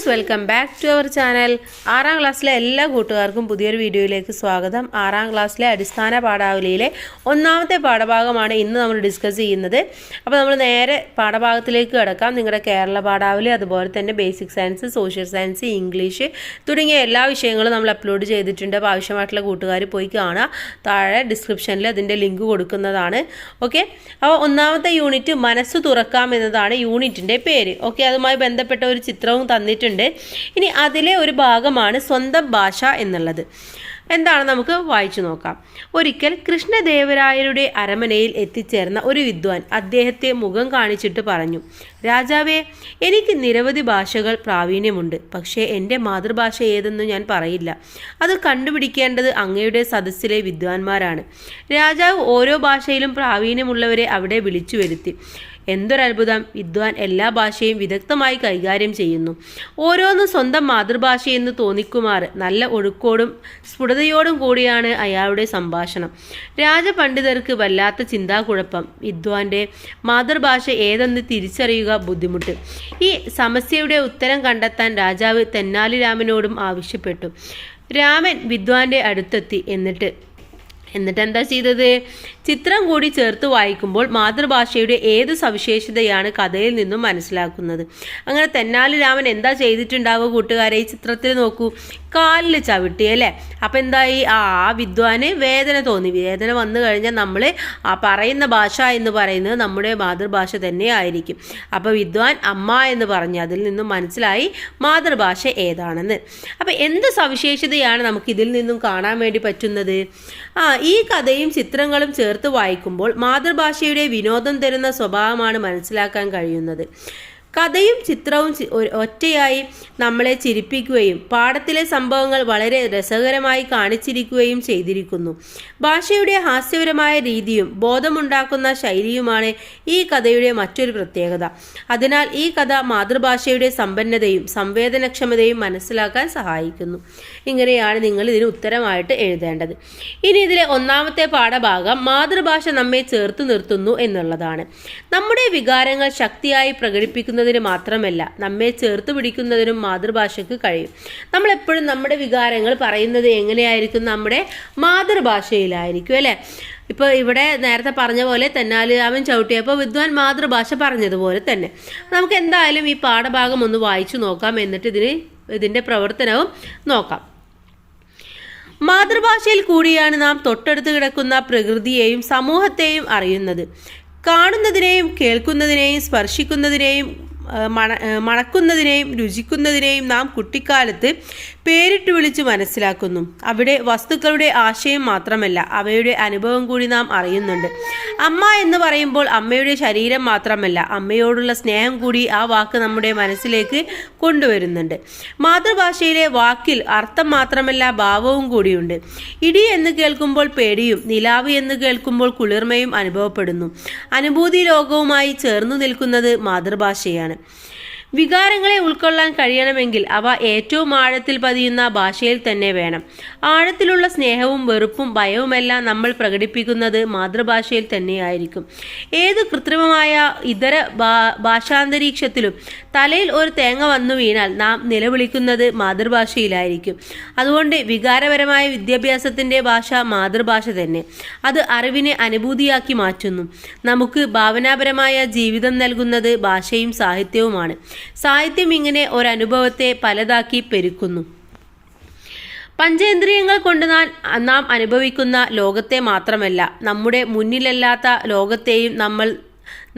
Friends, welcome back to our channel. 6ാം ക്ലാസ്സിലെ എല്ലാ കൂട്ടുകാർക്കും പുതിയൊരു വീഡിയോയിലേക്ക് സ്വാഗതം. 6ാം ക്ലാസ്സിലെ അടിസ്ഥാന പാഠാവലിയിലെ 1ാമത്തെ പാഠഭാഗമാണ് ഇന്ന് നമ്മൾ ഡിസ്കസ് ചെയ്യുന്നത്. അപ്പോൾ നമ്മൾ നേരെ പാഠഭാഗത്തിലേക്ക് കിടക്കാം. നിങ്ങളുടെ കേരള പാഠാവലി, അതുപോലെ തന്നെ basic science, social science, English തുടങ്ങിയ എല്ലാ വിഷയങ്ങളും നമ്മൾ അപ്ലോഡ് ചെയ്തിട്ടുണ്ട്. അപ്പോൾ ആവശ്യമായിട്ടുള്ള കൂട്ടുകാർ പോയി കാണുക. താഴെ ഡിസ്ക്രിപ്ഷനിൽ അതിൻ്റെ ലിങ്ക് കൊടുക്കുന്നതാണ്. ഓക്കെ, അപ്പോൾ 1ാമത്തെ യൂണിറ്റ് മനസ്സ് തുറക്കാം എന്നതാണ് യൂണിറ്റിൻ്റെ പേര്. ഓക്കെ, അതുമായി ബന്ധപ്പെട്ട ഒരു ചിത്രവും തന്നിട്ടുണ്ട്. ഇനി അതിലെ ഒരു ഭാഗമാണ് സ്വന്തം ഭാഷ എന്നുള്ളത്. എന്താണ് നമുക്ക് വായിച്ചു നോക്കാം. ഒരിക്കൽ കൃഷ്ണദേവരായരുടെ അരമനയിൽ എത്തിച്ചേർന്ന ഒരു വിദ്വാൻ അദ്ദേഹത്തെ മുഖം കാണിച്ചിട്ട് പറഞ്ഞു, രാജാവേ, എനിക്ക് നിരവധി ഭാഷകൾ പ്രാവീണ്യമുണ്ട്. പക്ഷേ എൻ്റെ മാതൃഭാഷ ഏതെന്ന് ഞാൻ പറയില്ല. അത് കണ്ടുപിടിക്കേണ്ടത് അങ്ങയുടെ സദസ്സിലെ വിദ്വാൻമാരാണ്. രാജാവ് ഓരോ ഭാഷയിലും പ്രാവീണ്യമുള്ളവരെ അവിടെ വിളിച്ചു വരുത്തി. എന്തൊരത്ഭുതം! വിദ്വാൻ എല്ലാ ഭാഷയും വിദഗ്ധമായി കൈകാര്യം ചെയ്യുന്നു. ഓരോന്നും സ്വന്തം മാതൃഭാഷയെന്ന് തോന്നിക്കുമാറ് നല്ല ഒഴുക്കോടും സ്ഫുടതയോടും കൂടിയാണ് അയാളുടെ സംഭാഷണം. രാജപണ്ഡിതർക്ക് വല്ലാത്ത ചിന്താക്കുഴപ്പം. വിദ്വാന്റെ മാതൃഭാഷ ഏതെന്ന് തിരിച്ചറിയുക ബുദ്ധിമുട്ട്. ഈ സമസ്യയുടെ ഉത്തരം കണ്ടെത്താൻ രാജാവ് തെന്നാലി രാമനോടും ആവശ്യപ്പെട്ടു. രാമൻ വിദ്വാന്റെ അടുത്തെത്തി. എന്നിട്ട് എന്താ ചെയ്തത്? ചിത്രം കൂടി ചേർത്ത് വായിക്കുമ്പോൾ മാതൃഭാഷയുടെ ഏത് സവിശേഷതയാണ് കഥയിൽ നിന്നും മനസ്സിലാക്കുന്നത്. അങ്ങനെ തെന്നാലി രാമൻ എന്താ ചെയ്തിട്ടുണ്ടാവുക കൂട്ടുകാരെ? ഈ ചിത്രത്തിൽ നോക്കൂ, കാലിൽ ചവിട്ടി അല്ലേ. അപ്പം എന്തായി? ആ വിദ്വാന് വേദന തോന്നി. വേദന വന്നു കഴിഞ്ഞാൽ നമ്മൾ ആ പറയുന്ന ഭാഷ എന്ന് പറയുന്നത് നമ്മുടെ മാതൃഭാഷ തന്നെ ആയിരിക്കും. അപ്പോൾ വിദ്വാൻ അമ്മ എന്ന് പറഞ്ഞു. അതിൽ നിന്നും മനസ്സിലായി മാതൃഭാഷ ഏതാണെന്ന്. അപ്പം എന്ത് സവിശേഷതയാണ് നമുക്ക് ഇതിൽ നിന്നും കാണാൻ വേണ്ടി പറ്റുന്നത്? ഈ കഥയും ചിത്രങ്ങളും ചേർത്ത് വായിക്കുമ്പോൾ മാതൃഭാഷയുടെ വിനോദം തരുന്ന സ്വഭാവമാണ് മനസ്സിലാക്കാൻ കഴിയുന്നത്. കഥയും ചിത്രവും ഒറ്റയായി നമ്മളെ ചിരിപ്പിക്കുകയും പാഠത്തിലെ സംഭവങ്ങൾ വളരെ രസകരമായി കാണിച്ചിരിക്കുകയും ചെയ്തിരിക്കുന്നു. ഭാഷയുടെ ഹാസ്യപരമായ രീതിയും ബോധമുണ്ടാക്കുന്ന ശൈലിയുമാണ് ഈ കഥയുടെ മറ്റൊരു പ്രത്യേകത. അതിനാൽ ഈ കഥ മാതൃഭാഷയുടെ സമ്പന്നതയും സംവേദനക്ഷമതയും മനസ്സിലാക്കാൻ സഹായിക്കുന്നു. ഇങ്ങനെയാണ് നിങ്ങൾ ഇതിന് ഉത്തരമായിട്ട് എഴുതേണ്ടത്. ഇനി ഇതിലെ 1ാമത്തെ പാഠഭാഗം മാതൃഭാഷ നമ്മെ ചേർത്ത് നിർത്തുന്നു എന്നുള്ളതാണ്. നമ്മുടെ വികാരങ്ങൾ ശക്തിയായി പ്രകടിപ്പിക്കുന്ന മാത്രമല്ല, നമ്മെ ചേർത്ത് പിടിക്കുന്നതിനും മാതൃഭാഷയ്ക്ക് കഴിയും. നമ്മളെപ്പോഴും നമ്മുടെ വികാരങ്ങൾ പറയുന്നത് എങ്ങനെയായിരിക്കും? നമ്മുടെ മാതൃഭാഷയിലായിരിക്കും അല്ലേ. ഇപ്പോൾ ഇവിടെ നേരത്തെ പറഞ്ഞ പോലെ തെന്നാലി രാമൻ ചവിട്ടിയപ്പോൾ വിദ്വാൻ മാതൃഭാഷ പറഞ്ഞതുപോലെ തന്നെ. നമുക്ക് എന്തായാലും ഈ പാഠഭാഗം ഒന്ന് വായിച്ചു നോക്കാം. എന്നിട്ട് ഇതിൻ്റെ പ്രവർത്തനവും നോക്കാം. മാതൃഭാഷയിൽ കൂടിയാണ് നാം തൊട്ടടുത്ത് കിടക്കുന്ന പ്രകൃതിയെയും സമൂഹത്തെയും അറിയുന്നത്. കാണുന്നതിനെയും കേൾക്കുന്നതിനെയും സ്പർശിക്കുന്നതിനെയും മണക്കുന്നതിനെയും രുചിക്കുന്നതിനെയും നാം കുട്ടിക്കാലത്ത് പേരിട്ട് വിളിച്ച് മനസ്സിലാക്കുന്നു. അവിടെ വസ്തുക്കളുടെ ആശയം മാത്രമല്ല, അവയുടെ അനുഭവം കൂടി നാം അറിയുന്നുണ്ട്. അമ്മ എന്ന് പറയുമ്പോൾ അമ്മയുടെ ശരീരം മാത്രമല്ല, അമ്മയോടുള്ള സ്നേഹം കൂടി ആ വാക്ക് നമ്മുടെ മനസ്സിലേക്ക് കൊണ്ടുവരുന്നുണ്ട്. മാതൃഭാഷയിലെ വാക്കിൽ അർത്ഥം മാത്രമല്ല, ഭാവവും കൂടിയുണ്ട്. ഇടി എന്ന് കേൾക്കുമ്പോൾ പേടിയും, നിലാവ് എന്ന് കേൾക്കുമ്പോൾ കുളിർമയും അനുഭവപ്പെടുന്നു. അനുഭൂതി ലോകവുമായി ചേർന്നു നിൽക്കുന്നത് മാതൃഭാഷയാണ്. വികാരങ്ങളെ ഉൾക്കൊള്ളാൻ കഴിയണമെങ്കിൽ അവ ഏറ്റവും ആഴത്തിൽ പതിയുന്ന ഭാഷയിൽ തന്നെ വേണം. ആഴത്തിലുള്ള സ്നേഹവും വെറുപ്പും ഭയവുമെല്ലാം നമ്മൾ പ്രകടിപ്പിക്കുന്നത് മാതൃഭാഷയിൽ തന്നെയായിരിക്കും. ഏത് കൃത്രിമമായ ഇതര ഭാഷാന്തരീക്ഷത്തിലും തലയിൽ ഒരു തേങ്ങ വന്നു വീണാൽ നാം നിലവിളിക്കുന്നത് മാതൃഭാഷയിലായിരിക്കും. അതുകൊണ്ട് വികാരപരമായ വിദ്യാഭ്യാസത്തിൻ്റെ ഭാഷ മാതൃഭാഷ തന്നെ. അത് അറിവിനെ അനുഭൂതിയാക്കി മാറ്റുന്നു. നമുക്ക് ഭാവനാപരമായ ജീവിതം നൽകുന്നത് ഭാഷയും സാഹിത്യവുമാണ്. സാഹിത്യം ഇങ്ങനെ ഒരനുഭവത്തെ പലതാക്കി പെരുക്കുന്നു. പഞ്ചേന്ദ്രിയങ്ങൾ കൊണ്ട് നാം അനുഭവിക്കുന്ന ലോകത്തെ മാത്രമല്ല, നമ്മുടെ മുന്നിലല്ലാത്ത ലോകത്തെയും നമ്മൾ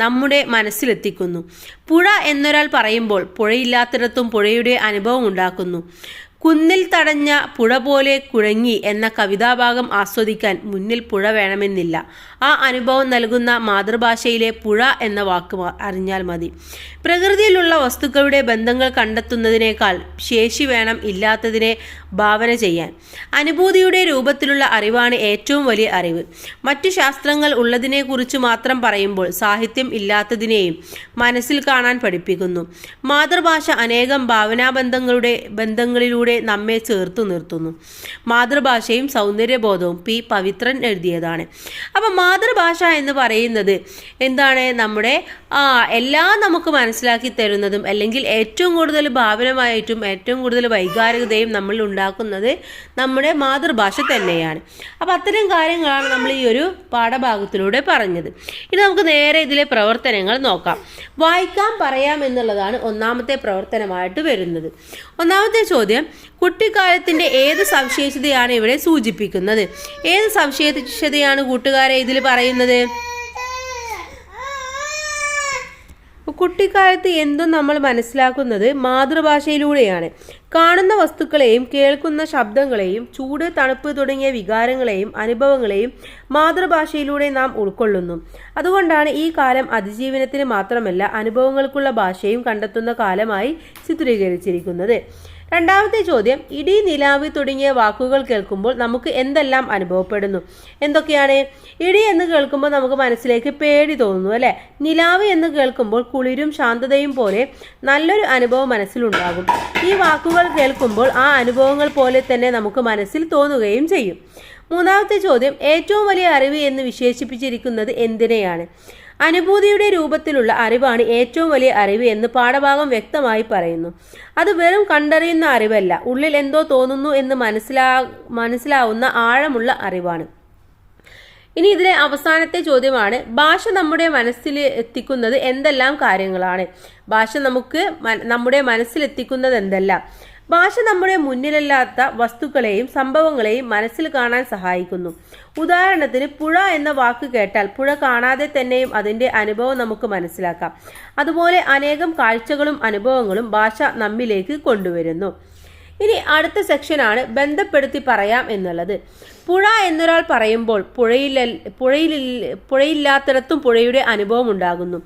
നമ്മുടെ മനസ്സിലെത്തിക്കുന്നു. പുഴ എന്നൊരാൾ പറയുമ്പോൾ പുഴയില്ലാത്തിടത്തും പുഴയുടെ അനുഭവം ഉണ്ടാക്കുന്നു. കുന്നിൽ തടഞ്ഞ പുഴ പോലെ കുഴങ്ങി എന്ന കവിതാഭാഗം ആസ്വദിക്കാൻ മുന്നിൽ പുഴ വേണമെന്നില്ല. ആ അനുഭവം നൽകുന്ന മാതൃഭാഷയിലെ പുഴ എന്ന വാക്ക് അറിഞ്ഞാൽ മതി. പ്രകൃതിയിലുള്ള വസ്തുക്കളുടെ ബന്ധങ്ങൾ കണ്ടെത്തുന്നതിനേക്കാൾ ശേഷി വേണം ഇല്ലാത്തതിനെ ഭാവന ചെയ്യാൻ. അനുഭൂതിയുടെ രൂപത്തിലുള്ള അറിവാണ് ഏറ്റവും വലിയ അറിവ്. മറ്റു ശാസ്ത്രങ്ങൾ ഉള്ളതിനെക്കുറിച്ച് മാത്രം പറയുമ്പോൾ സാഹിത്യം ഇല്ലാത്തതിനെയും മനസ്സിൽ കാണാൻ പഠിപ്പിക്കുന്നു. മാതൃഭാഷ അനേകം ഭാവനാബന്ധങ്ങളിലൂടെ നമ്മെ ചേർത്തു നിർത്തുന്നു. മാതൃഭാഷയും സൗന്ദര്യബോധവും പി പവിത്രൻ എഴുതിയതാണ്. അപ്പം മാതൃഭാഷ എന്ന് പറയുന്നത് എന്താണ്? നമ്മുടെ എല്ലാം നമുക്ക് മനസ്സിലാക്കി തരുന്നതും അല്ലെങ്കിൽ ഏറ്റവും കൂടുതൽ ഭാവനമായിട്ടും ഏറ്റവും കൂടുതൽ വൈകാരികതയും നമ്മൾ ഉണ്ടാക്കുന്നത് നമ്മുടെ മാതൃഭാഷ തന്നെയാണ്. അപ്പം അത്തരം കാര്യങ്ങളാണ് നമ്മൾ ഈ ഒരു പാഠഭാഗത്തിലൂടെ പറഞ്ഞത്. ഇനി നമുക്ക് നേരെ ഇതിലെ പ്രവർത്തനങ്ങൾ നോക്കാം. വായിക്കാം പറയാം എന്നുള്ളതാണ് ഒന്നാമത്തെ പ്രവർത്തനമായിട്ട് വരുന്നത്. ഒന്നാമത്തെ ചോദ്യം, കുട്ടിക്കാലത്തിൻ്റെ ഏത് സവിശേഷതയാണ് ഇവിടെ സൂചിപ്പിക്കുന്നത്? ഏത് സവിശേഷതയാണ് കൂട്ടുകാരെ ഇതിൽ പറയുന്നത്? കുട്ടിക്കാലത്ത് എന്തും നമ്മൾ മനസ്സിലാക്കുന്നത് മാതൃഭാഷയിലൂടെയാണ്. കാണുന്ന വസ്തുക്കളെയും കേൾക്കുന്ന ശബ്ദങ്ങളെയും ചൂട്, തണുപ്പ് തുടങ്ങിയ വികാരങ്ങളെയും അനുഭവങ്ങളെയും മാതൃഭാഷയിലൂടെ നാം ഉൾക്കൊള്ളുന്നു. അതുകൊണ്ടാണ് ഈ കാലം അതിജീവനത്തിന് മാത്രമല്ല അനുഭവങ്ങൾക്കുള്ള ഭാഷയും കണ്ടെത്തുന്ന കാലമായി ചിത്രീകരിച്ചിരിക്കുന്നത്. രണ്ടാമത്തെ ചോദ്യം, ഇടി, നിലാവ് തുടങ്ങിയ വാക്കുകൾ കേൾക്കുമ്പോൾ നമുക്ക് എന്തെല്ലാം അനുഭവപ്പെടുന്നു? എന്തൊക്കെയാണ്? ഇടി എന്ന് കേൾക്കുമ്പോൾ നമുക്ക് മനസ്സിലേക്ക് പേടി തോന്നുന്നു അല്ലേ? നിലാവ് എന്ന് കേൾക്കുമ്പോൾ കുളിരും ശാന്തതയും പോലെ നല്ലൊരു അനുഭവം മനസ്സിലുണ്ടാകും. ഈ വാക്കുകൾ കേൾക്കുമ്പോൾ ആ അനുഭവങ്ങൾ പോലെ തന്നെ നമുക്ക് മനസ്സിൽ തോന്നുകയും ചെയ്യും. മൂന്നാമത്തെ ചോദ്യം, ഏറ്റവും വലിയ അറിവ് എന്ന് വിശേഷിപ്പിച്ചിരിക്കുന്നത് എന്തിനെയാണ്? അനുഭൂതിയുടെ രൂപത്തിലുള്ള അറിവാണ് ഏറ്റവും വലിയ അറിവ് എന്ന് പാഠഭാഗം വ്യക്തമായി പറയുന്നു. അത് വെറും കണ്ടറിയുന്ന അറിവല്ല, ഉള്ളിൽ എന്തോ തോന്നുന്നു എന്ന് മനസ്സിലാവുന്ന ആഴമുള്ള അറിവാണ്. ഇനി ഇതിലെ അവസാനത്തെ ചോദ്യമാണ്, ഭാഷ നമ്മുടെ മനസ്സിൽ എത്തിക്കുന്നത് എന്തെല്ലാം കാര്യങ്ങളാണ്? ഭാഷ നമ്മുടെ മനസ്സിലെത്തിക്കുന്നത് എന്തെല്ലാം? ഭാഷ നമ്മുടെ മുന്നിലല്ലാത്ത വസ്തുക്കളെയും സംഭവങ്ങളെയും മനസ്സിൽ കാണാൻ സഹായിക്കുന്നു. ഉദാഹരണത്തിന്, പുഴ എന്ന വാക്ക് കേട്ടാൽ പുഴ കാണാതെ തന്നെയും അതിൻ്റെ അനുഭവം നമുക്ക് മനസ്സിലാക്കാം. അതുപോലെ അനേകം കാഴ്ചകളും അനുഭവങ്ങളും ഭാഷ നമ്മിലേക്ക് കൊണ്ടുവരുന്നു. ഇനി അടുത്ത സെക്ഷനാണ് ബന്ധപ്പെടുത്തി പറയാം എന്നുള്ളത്. പുഴ എന്നൊരാൾ പറയുമ്പോൾ പുഴയില്ലാത്തിടത്തും പുഴയുടെ അനുഭവം ഉണ്ടാകുന്നു.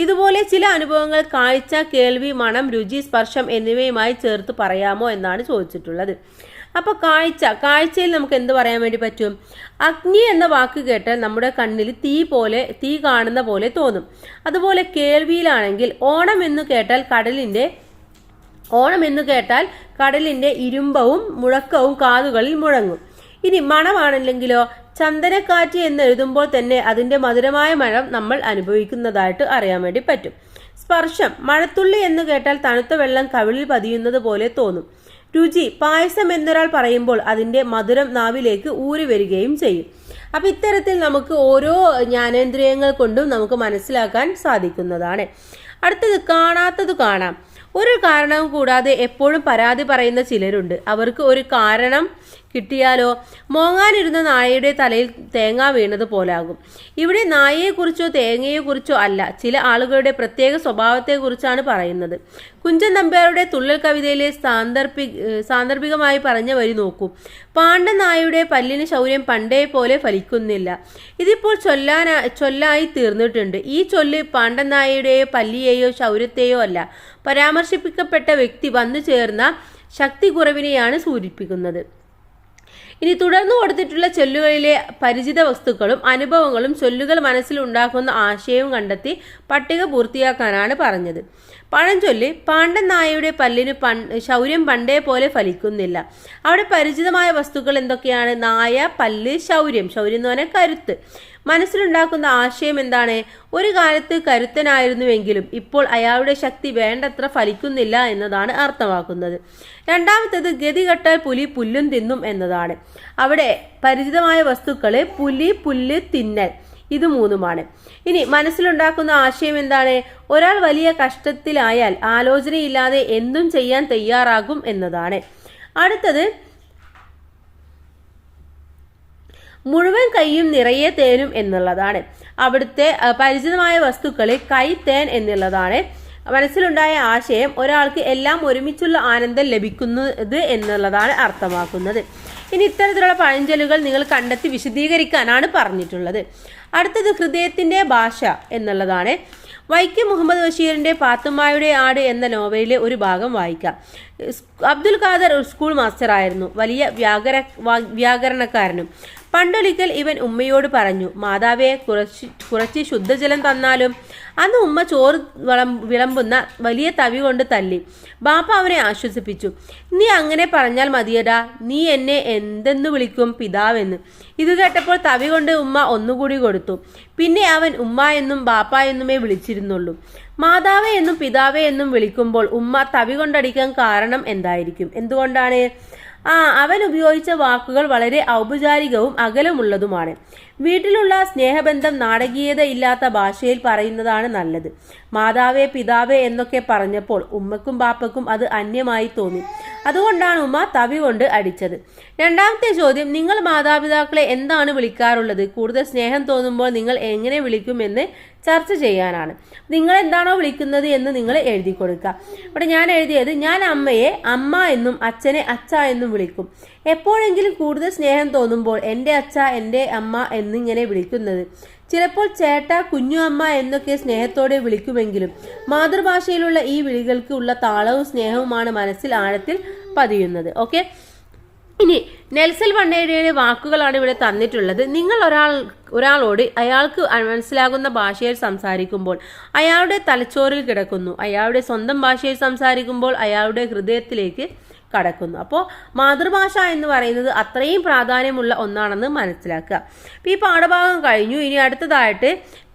ഇതുപോലെ ചില അനുഭവങ്ങൾ കാഴ്ച, കേൾവി, മണം, രുചി, സ്പർശം എന്നിവയുമായി ചേർത്ത് പറയാമോ എന്നാണ് ചോദിച്ചിട്ടുള്ളത്. അപ്പോൾ കാഴ്ചയിൽ നമുക്ക് എന്ത് പറയാൻ വേണ്ടി പറ്റും? അഗ്നി എന്ന വാക്ക് കേട്ടാൽ നമ്മുടെ കണ്ണിൽ തീ കാണുന്ന പോലെ തോന്നും. അതുപോലെ കേൾവിയിലാണെങ്കിൽ ഓണം എന്ന് കേട്ടാൽ കടലിൻ്റെ ഇരുമ്പവും മുഴക്കവും കാതുകളിൽ മുഴങ്ങും. ഇനി മണമാണെങ്കിലോ, ചന്ദനക്കാറ്റ് എന്ന് എഴുതുമ്പോൾ തന്നെ അതിൻ്റെ മധുരമായ മണം നമ്മൾ അനുഭവിക്കുന്നതായിട്ട് അറിയാൻ വേണ്ടി പറ്റും. സ്പർശം, മഴത്തുള്ളി എന്ന് കേട്ടാൽ തണുത്ത വെള്ളം കവിളിൽ പതിയുന്നത് പോലെ തോന്നും. രുചി, പായസം എന്നൊരാൾ പറയുമ്പോൾ അതിൻ്റെ മധുരം നാവിലേക്ക് ഊറി വരികയും ചെയ്യും. അപ്പം ഇത്തരത്തിൽ നമുക്ക് ഓരോ ജ്ഞാനേന്ദ്രിയങ്ങൾ കൊണ്ടും നമുക്ക് മനസ്സിലാക്കാൻ സാധിക്കുന്നതാണ്. അടുത്തത്, കാണാത്തത് കാണാം. ഒരു കാരണവും കൂടാതെ എപ്പോഴും പരാതി പറയുന്ന ചിലരുണ്ട്. അവർക്ക് ഒരു കാരണം കിട്ടിയാലോ മോങ്ങാനിരുന്ന നായയുടെ തലയിൽ തേങ്ങ വീണത് പോലാകും. ഇവിടെ നായയെക്കുറിച്ചോ തേങ്ങയെക്കുറിച്ചോ അല്ല, ചില ആളുകളുടെ പ്രത്യേക സ്വഭാവത്തെക്കുറിച്ചാണ് പറയുന്നത്. കുഞ്ചൻ നമ്പ്യാരുടെ തുള്ളൽ കവിതയിലെ സാന്ദർഭികമായി പറഞ്ഞ വരി നോക്കൂ. പാണ്ഡൻ നായയുടെ പല്ലിന് ശൗര്യം പണ്ടേ പോലെ ഫലിക്കുന്നില്ല. ഇതിപ്പോൾ ചൊല്ലായി തീർന്നിട്ടുണ്ട്. ഈ ചൊല്ല് പാണ്ഡൻ നായയുടെയോ പല്ലിയെയോ ശൗര്യത്തെയോ അല്ല, പരാമർശിക്കപ്പെട്ട വ്യക്തി വന്നു ചേർന്ന ശക്തി കുറവിനെയാണ് സൂചിപ്പിക്കുന്നത്. ഇനി തുടർന്ന് കൊടുത്തിട്ടുള്ള ചൊല്ലുകളിലെ പരിചിത വസ്തുക്കളും അനുഭവങ്ങളും ചൊല്ലുകൾ മനസ്സിലുണ്ടാക്കുന്ന ആശയവും കണ്ടെത്തി പട്ടിക പൂർത്തിയാക്കാനാണ് പറഞ്ഞത്. പഴഞ്ചൊല്ല്, പാണ്ഡൻ നായയുടെ പല്ലിന് ശൗര്യം പണ്ടേ പോലെ ഫലിക്കുന്നില്ല. അവിടെ പരിചിതമായ വസ്തുക്കൾ എന്തൊക്കെയാണ്? നായ, പല്ല്, ശൗര്യം എന്ന് പറഞ്ഞാൽ കരുത്ത്. മനസ്സിലുണ്ടാക്കുന്ന ആശയം എന്താണ്? ഒരു കാലത്ത് കരുത്തനായിരുന്നുവെങ്കിലും ഇപ്പോൾ അയാളുടെ ശക്തി വേണ്ടത്ര ഫലിക്കുന്നില്ല എന്നതാണ് അർത്ഥമാക്കുന്നത്. രണ്ടാമത്തേത്, ഗതി കെട്ടാൽ പുലി പുല്ലും തിന്നും എന്നതാണ്. അവിടെ പരിചിതമായ വസ്തുക്കള് പുലി, പുല്ല്, തിന്നൽ, ഇത് മൂന്നുമാണ്. ഇനി മനസ്സിലുണ്ടാക്കുന്ന ആശയം എന്താണ്? ഒരാൾ വലിയ കഷ്ടത്തിലായാൽ ആലോചനയില്ലാതെ എന്തും ചെയ്യാൻ തയ്യാറാകും എന്നതാണ്. അടുത്തത്, മുഴുവൻ കൈയും നിറയെ തേനും എന്നുള്ളതാണ്. അവിടുത്തെ പരിചിതമായ വസ്തുക്കൾ കൈ, തേൻ എന്നുള്ളതാണ്. മനസ്സിലുണ്ടായ ആശയം ഒരാൾക്ക് എല്ലാം ഒരുമിച്ചുള്ള ആനന്ദം ലഭിക്കുന്നത് എന്നുള്ളതാണ് അർത്ഥമാക്കുന്നത്. ഇനി ഇത്തരത്തിലുള്ള പഴഞ്ചൊല്ലുകൾ നിങ്ങൾ കണ്ടെത്തി വിശദീകരിക്കാനാണ് പറഞ്ഞിട്ടുള്ളത്. അടുത്തത്, ഹൃദയത്തിൻ്റെ ഭാഷ എന്നുള്ളതാണ്. വൈക്കം മുഹമ്മദ് ബഷീറിൻ്റെ പാത്തുമ്മായുടെ ആട് എന്ന നോവലിലെ ഒരു ഭാഗം വായിക്കാം. അബ്ദുൽ ഖാദർ ഒരു സ്കൂൾ മാസ്റ്ററായിരുന്നു, വലിയ വ്യാകരണക്കാരനും. പണ്ടൊരിക്കൽ ഇവൻ ഉമ്മയോട് പറഞ്ഞു, മാതാവേ, കുറച്ച് ശുദ്ധജലം തന്നാലും. അന്ന് ഉമ്മ ചോറ് വിളമ്പുന്ന വലിയ തവി കൊണ്ട് തല്ലി. ബാപ്പ അവനെ ആശ്വസിപ്പിച്ചു. നീ അങ്ങനെ പറഞ്ഞാൽ മതിയടാ, നീ എന്നെ എന്തെന്ന് വിളിക്കും? പിതാവെന്ന്. ഇത് കേട്ടപ്പോൾ തവി കൊണ്ട് ഉമ്മ ഒന്നുകൂടി കൊടുത്തു. പിന്നെ അവൻ ഉമ്മ എന്നും ബാപ്പ എന്നുമേ വിളിച്ചിരുന്നുള്ളൂ. മാതാവേ എന്നും പിതാവേ എന്നും വിളിക്കുമ്പോൾ ഉമ്മ തവി കൊണ്ടടിക്കാൻ കാരണം എന്തായിരിക്കും? എന്തുകൊണ്ടാണ്? അവൻ ഉപയോഗിച്ച വാക്കുകൾ വളരെ ഔപചാരികവും അകലമുള്ളതുമാണ്. വീട്ടിലുള്ള സ്നേഹബന്ധം നാടകീയത ഇല്ലാത്ത ഭാഷയിൽ പറയുന്നതാണ് നല്ലത്. മാതാവേ, പിതാവേ എന്നൊക്കെ പറഞ്ഞപ്പോൾ ഉമ്മക്കും ബാപ്പക്കും അത് അന്യമായി തോന്നി. അതുകൊണ്ടാണ് ഉമ്മ തവി കൊണ്ട് അടിച്ചത്. രണ്ടാമത്തെ ചോദ്യം, നിങ്ങൾ മാതാപിതാക്കളെ എന്താണ് വിളിക്കാറുള്ളത്? കൂടുതൽ സ്നേഹം തോന്നുമ്പോൾ നിങ്ങൾ എങ്ങനെ വിളിക്കുമെന്ന് ചർച്ച ചെയ്യാനാണ്. നിങ്ങൾ എന്താണോ വിളിക്കുന്നത് എന്ന് നിങ്ങൾ എഴുതി കൊടുക്കുക. ഇവിടെ ഞാൻ എഴുതിയത്, ഞാൻ അമ്മയെ അമ്മ എന്നും അച്ഛനെ അച്ഛ എന്നും വിളിക്കും. എപ്പോഴെങ്കിലും കൂടുതൽ സ്നേഹം തോന്നുമ്പോൾ എൻ്റെ അച്ഛ, എൻ്റെ അമ്മ എന്നിങ്ങനെ വിളിക്കുന്നത്. ചിലപ്പോൾ ചേട്ട, കുഞ്ഞു അമ്മ എന്നൊക്കെ സ്നേഹത്തോടെ വിളിക്കുമെങ്കിലും മാതൃഭാഷയിലുള്ള ഈ വിളികൾക്ക് ഉള്ള താളവും സ്നേഹവുമാണ് മനസ്സിൽ ആഴത്തിൽ പതിയുന്നത്. ഓക്കെ, ഇനി നെൽസൺ മണ്ടേലയുടെ വാക്കുകളാണ് ഇവിടെ തന്നിട്ടുള്ളത്. നിങ്ങൾ ഒരാളോട് അയാൾക്ക് മനസ്സിലാകുന്ന ഭാഷയിൽ സംസാരിക്കുമ്പോൾ അയാളുടെ തലച്ചോറിൽ കിടക്കുന്നു. അയാളുടെ സ്വന്തം ഭാഷയിൽ സംസാരിക്കുമ്പോൾ അയാളുടെ ഹൃദയത്തിലേക്ക് കടക്കുന്നു. അപ്പോൾ മാതൃഭാഷ എന്ന് പറയുന്നത് അത്രയും പ്രാധാന്യമുള്ള ഒന്നാണെന്ന് മനസ്സിലാക്കുക. അപ്പോൾ ഈ പാഠഭാഗം കഴിഞ്ഞു. ഇനി അടുത്തതായിട്ട്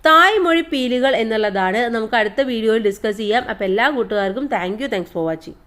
തായ്മൊഴി പീലികൾ എന്നുള്ളതാണ്. നമുക്ക് അടുത്ത വീഡിയോയിൽ ഡിസ്കസ് ചെയ്യാം. അപ്പോൾ എല്ലാ കൂട്ടുകാർക്കും താങ്ക്സ് ഫോർ വാച്ചിങ്.